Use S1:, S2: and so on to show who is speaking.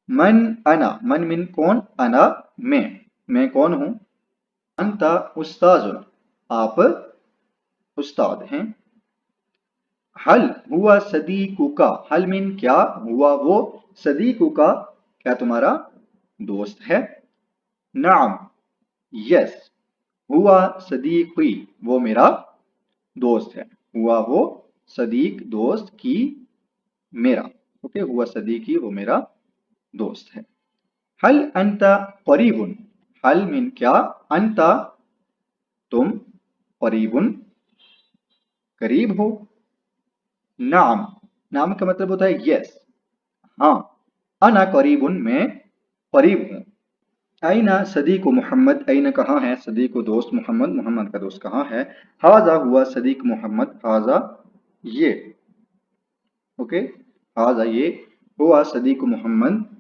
S1: मन अना, मन मिन कौन, अना मैं कौन हूं। अंता उस्ताजुन, आप उस्ताद हैं। हल हुआ सदीकुका, हल मिन क्या, हुआ वो, सदीकुका क्या तुम्हारा दोस्त है। नाम यस, हुआ सदीकी वो मेरा दोस्त है, हुआ वो सदीक दोस्त की मेरा, ओके, हुआ सदीकी वो मेरा दोस्त है। हल अंता करीबुन, हल मिन क्या, अंता तुम, करीबुन करीब हो। नाम, नाम का मतलब होता है यस, हाँ। अना करीबुन मैं करीब हूँ। आइना सदीक मोहम्मद, आइना कहाँ है सदीक दोस्त मोहम्मद, मोहम्मद का दोस्त कहाँ है। हाजा हुआ सदीक मोहम्मद, हाजा ये, ओके, हाजा ये, हुआ सदीक मोहम्मद